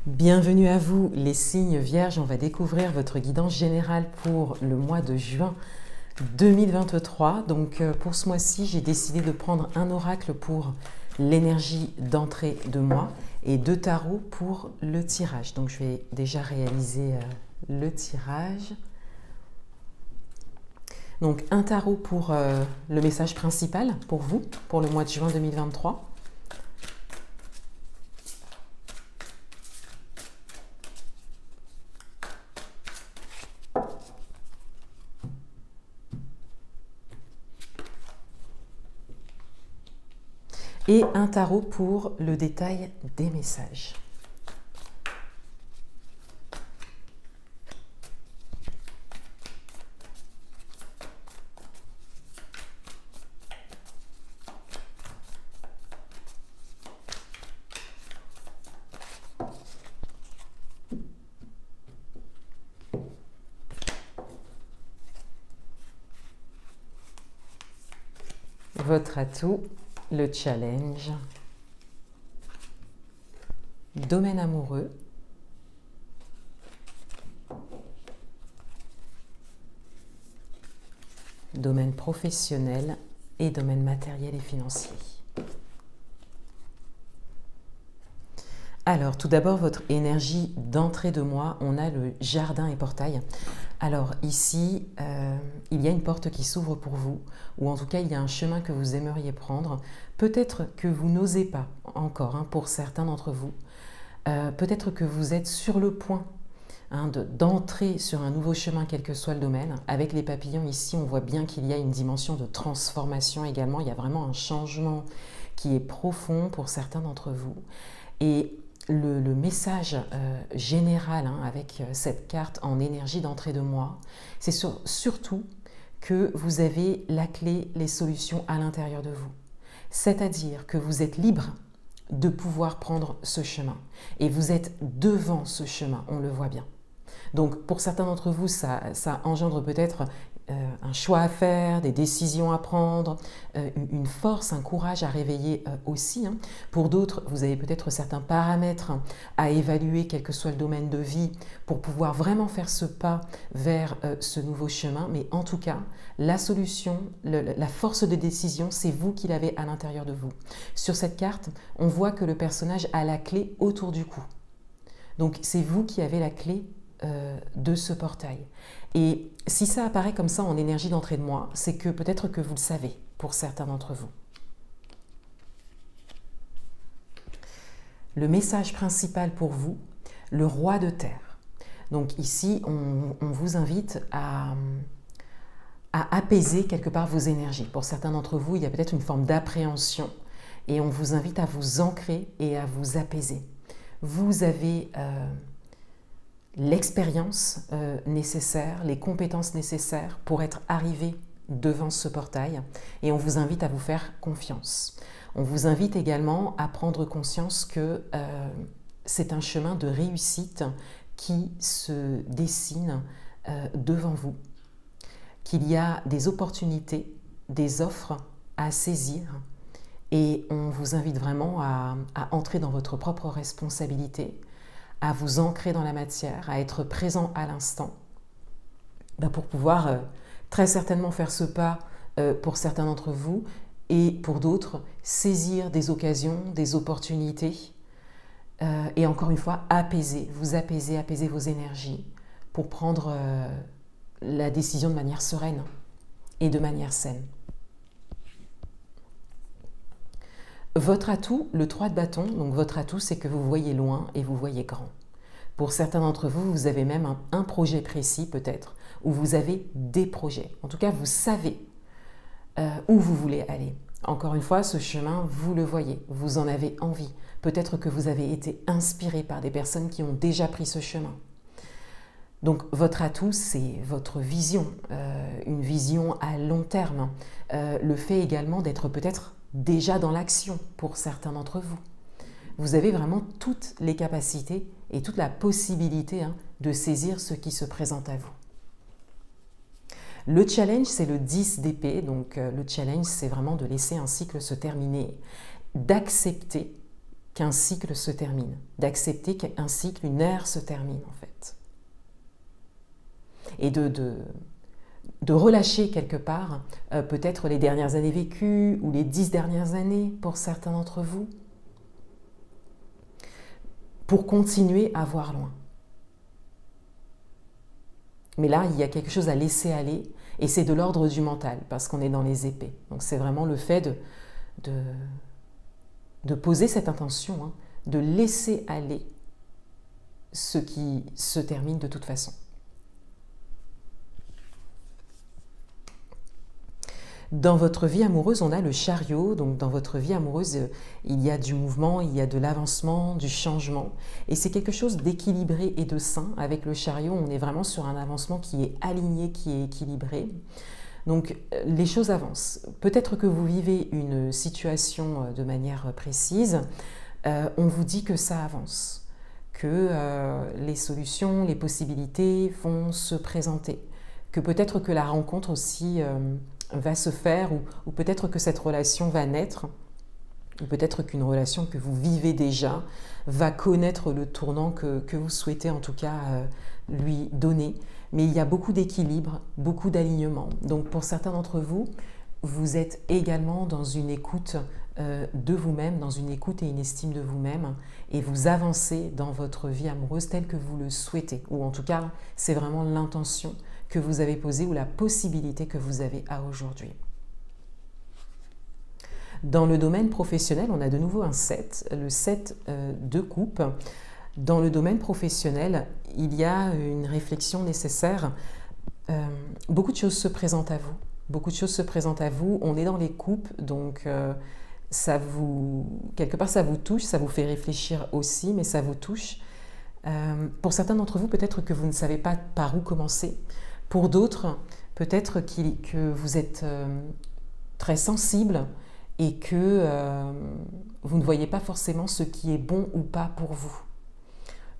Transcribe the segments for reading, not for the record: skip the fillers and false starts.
Bienvenue à vous les signes vierges, on va découvrir votre guidance générale pour le mois de juin 2023. Donc pour ce mois-ci, j'ai décidé de prendre un oracle pour l'énergie d'entrée de mois et deux tarots pour le tirage. Donc je vais déjà réaliser le tirage. Donc un tarot pour le message principal pour vous, pour le mois de juin 2023. Et un tarot pour le détail des messages. Votre atout, le challenge, domaine amoureux, domaine professionnel et domaine matériel et financier. Alors, tout d'abord, votre énergie d'entrée de mois, on a le jardin et portail. Alors ici, il y a une porte qui s'ouvre pour vous, ou en tout cas, il y a un chemin que vous aimeriez prendre. Peut-être que vous n'osez pas encore, pour certains d'entre vous. Peut-être que vous êtes sur le point d'entrer sur un nouveau chemin, quel que soit le domaine. Avec les papillons ici, on voit bien qu'il y a une dimension de transformation également. Il y a vraiment un changement qui est profond pour certains d'entre vous. Et le message général avec cette carte en énergie d'entrée de mois, c'est surtout que vous avez la clé, les solutions à l'intérieur de vous. C'est-à-dire que vous êtes libre de pouvoir prendre ce chemin. Et vous êtes devant ce chemin, on le voit bien. Donc pour certains d'entre vous, ça engendre peut-être un choix à faire, des décisions à prendre, une force, un courage à réveiller aussi. Pour d'autres, vous avez peut-être certains paramètres à évaluer, quel que soit le domaine de vie, pour pouvoir vraiment faire ce pas vers ce nouveau chemin. Mais en tout cas, la solution, la force de décision, c'est vous qui l'avez à l'intérieur de vous. Sur cette carte, on voit que le personnage a la clé autour du cou. Donc c'est vous qui avez la clé de ce portail. Et si ça apparaît comme ça en énergie d'entrée de mois, c'est que peut-être que vous le savez pour certains d'entre vous. Le message principal pour vous, le roi de terre. Donc ici, on vous invite à apaiser quelque part vos énergies. Pour certains d'entre vous, il y a peut-être une forme d'appréhension et on vous invite à vous ancrer et à vous apaiser. Vous avez l'expérience nécessaire, les compétences nécessaires pour être arrivé devant ce portail et on vous invite à vous faire confiance. On vous invite également à prendre conscience que c'est un chemin de réussite qui se dessine devant vous, qu'il y a des opportunités, des offres à saisir et on vous invite vraiment à entrer dans votre propre responsabilité, à vous ancrer dans la matière, à être présent à l'instant, pour pouvoir très certainement faire ce pas pour certains d'entre vous et pour d'autres, saisir des occasions, des opportunités et encore une fois, apaiser vos énergies pour prendre la décision de manière sereine et de manière saine. Votre atout, le 3 de bâton, donc votre atout, c'est que vous voyez loin et vous voyez grand. Pour certains d'entre vous, vous avez même un projet précis peut-être, ou vous avez des projets. En tout cas, vous savez où vous voulez aller. Encore une fois, ce chemin, vous le voyez, vous en avez envie. Peut-être que vous avez été inspiré par des personnes qui ont déjà pris ce chemin. Donc votre atout, c'est votre vision, une vision à long terme. Le fait également d'être peut-être déjà dans l'action pour certains d'entre vous. Vous avez vraiment toutes les capacités et toute la possibilité de saisir ce qui se présente à vous. Le challenge, c'est le 10 d'épée, donc le challenge, c'est vraiment de laisser un cycle se terminer, d'accepter qu'un cycle se termine, d'accepter qu'un cycle, une ère se termine en fait. Et de relâcher quelque part peut-être les dernières années vécues ou les 10 dernières années pour certains d'entre vous, pour continuer à voir loin. Mais là, il y a quelque chose à laisser aller, et c'est de l'ordre du mental, parce qu'on est dans les épées. Donc c'est vraiment le fait de poser cette intention, hein, de laisser aller ce qui se termine de toute façon. Dans votre vie amoureuse, on a le chariot. Donc dans votre vie amoureuse, il y a du mouvement, il y a de l'avancement, du changement. Et c'est quelque chose d'équilibré et de sain. Avec le chariot, on est vraiment sur un avancement qui est aligné, qui est équilibré. Donc les choses avancent. Peut-être que vous vivez une situation de manière précise. On vous dit que ça avance, que les solutions, les possibilités vont se présenter, que peut-être que la rencontre aussi va se faire, ou peut-être que cette relation va naître, ou peut-être qu'une relation que vous vivez déjà va connaître le tournant que vous souhaitez en tout cas lui donner. Mais il y a beaucoup d'équilibre, beaucoup d'alignement. Donc pour certains d'entre vous, vous êtes également dans une écoute de vous-même, dans une écoute et une estime de vous-même, et vous avancez dans votre vie amoureuse telle que vous le souhaitez, ou en tout cas c'est vraiment l'intention que vous avez posée ou la possibilité que vous avez à aujourd'hui. Dans le domaine professionnel, on a de nouveau un 7, le 7 de coupe. Dans le domaine professionnel, il y a une réflexion nécessaire. Beaucoup de choses se présentent à vous. Beaucoup de choses se présentent à vous. On est dans les coupes, donc quelque part ça vous touche, ça vous fait réfléchir aussi, mais ça vous touche. Pour certains d'entre vous, peut-être que vous ne savez pas par où commencer. Pour d'autres, peut-être que vous êtes très sensible et que vous ne voyez pas forcément ce qui est bon ou pas pour vous.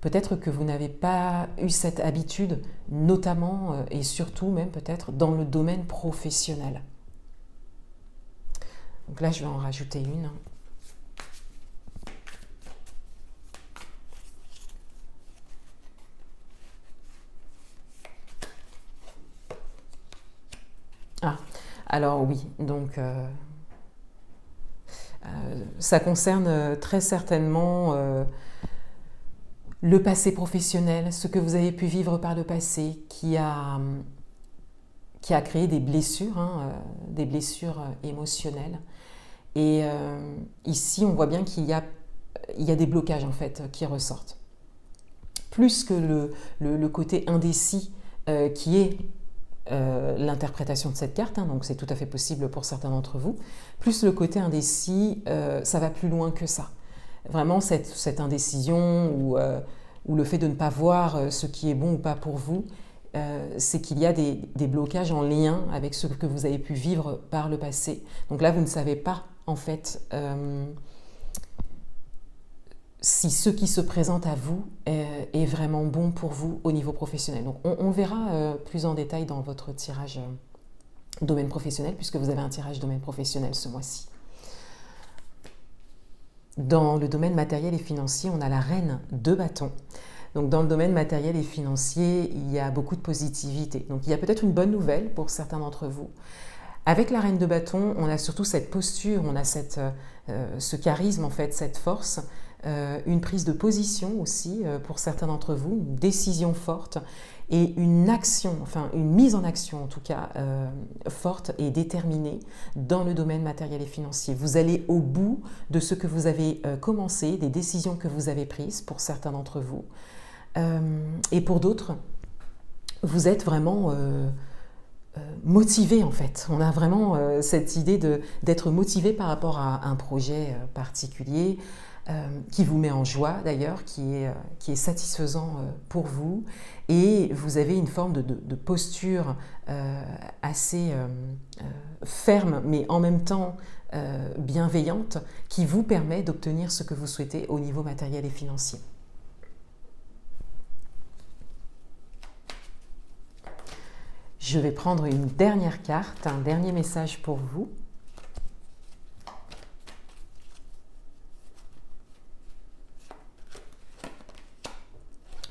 Peut-être que vous n'avez pas eu cette habitude, notamment et surtout même peut-être dans le domaine professionnel. Donc là, je vais en rajouter une. Ah, alors oui, donc ça concerne très certainement le passé professionnel, ce que vous avez pu vivre par le passé qui a créé des blessures émotionnelles. Et ici, on voit bien qu'il y a des blocages en fait qui ressortent. Plus que le côté indécis qui est l'interprétation de cette carte, hein, donc c'est tout à fait possible pour certains d'entre vous, plus le côté indécis, ça va plus loin que ça. Vraiment cette indécision ou le fait de ne pas voir ce qui est bon ou pas pour vous, c'est qu'il y a des blocages en lien avec ce que vous avez pu vivre par le passé. Donc là, vous ne savez pas en fait si ce qui se présente à vous est vraiment bon pour vous au niveau professionnel. Donc on verra plus en détail dans votre tirage domaine professionnel, puisque vous avez un tirage domaine professionnel ce mois-ci. Dans le domaine matériel et financier, on a la reine de bâton. Donc dans le domaine matériel et financier, il y a beaucoup de positivité. Donc il y a peut-être une bonne nouvelle pour certains d'entre vous. Avec la reine de bâton, on a surtout cette posture, on a ce charisme en fait, cette force, une prise de position aussi pour certains d'entre vous, une décision forte et une action, enfin une mise en action en tout cas forte et déterminée dans le domaine matériel et financier. Vous allez au bout de ce que vous avez commencé, des décisions que vous avez prises pour certains d'entre vous. Et pour d'autres, vous êtes vraiment motivé en fait. On a vraiment cette idée d'être motivé par rapport à un projet particulier qui vous met en joie d'ailleurs, qui est satisfaisant pour vous, et vous avez une forme de posture assez ferme mais en même temps bienveillante qui vous permet d'obtenir ce que vous souhaitez au niveau matériel et financier. Je vais prendre une dernière carte, un dernier message pour vous.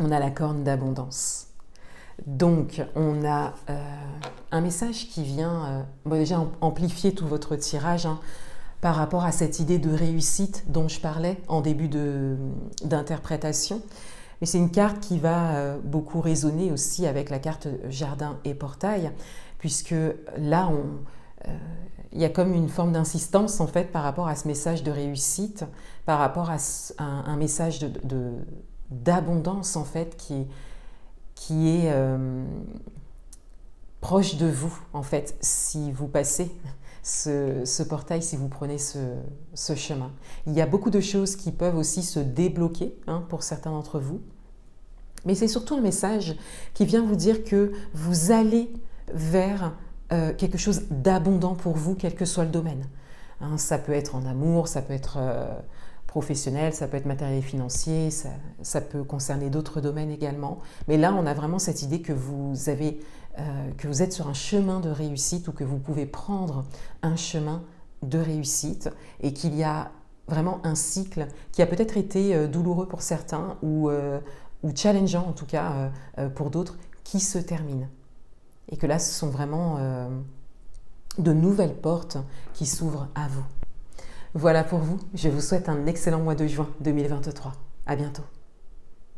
on a la corne d'abondance. Donc, on a un message qui vient déjà amplifier tout votre tirage par rapport à cette idée de réussite dont je parlais en début d'interprétation. Mais c'est une carte qui va beaucoup résonner aussi avec la carte Jardin et Portail, puisque là, il y a comme une forme d'insistance en fait par rapport à ce message de réussite, par rapport à un message d'abondance en fait qui est proche de vous en fait si vous passez ce portail, si vous prenez ce chemin. Il y a beaucoup de choses qui peuvent aussi se débloquer pour certains d'entre vous, mais c'est surtout un message qui vient vous dire que vous allez vers quelque chose d'abondant pour vous, quel que soit le domaine. Ça peut être en amour, ça peut être professionnel, ça peut être matériel et financier, ça peut concerner d'autres domaines également. Mais là, on a vraiment cette idée que vous êtes sur un chemin de réussite ou que vous pouvez prendre un chemin de réussite et qu'il y a vraiment un cycle qui a peut-être été douloureux pour certains ou challengeant en tout cas pour d'autres qui se termine. Et que là, ce sont vraiment de nouvelles portes qui s'ouvrent à vous. Voilà pour vous. Je vous souhaite un excellent mois de juin 2023. À bientôt.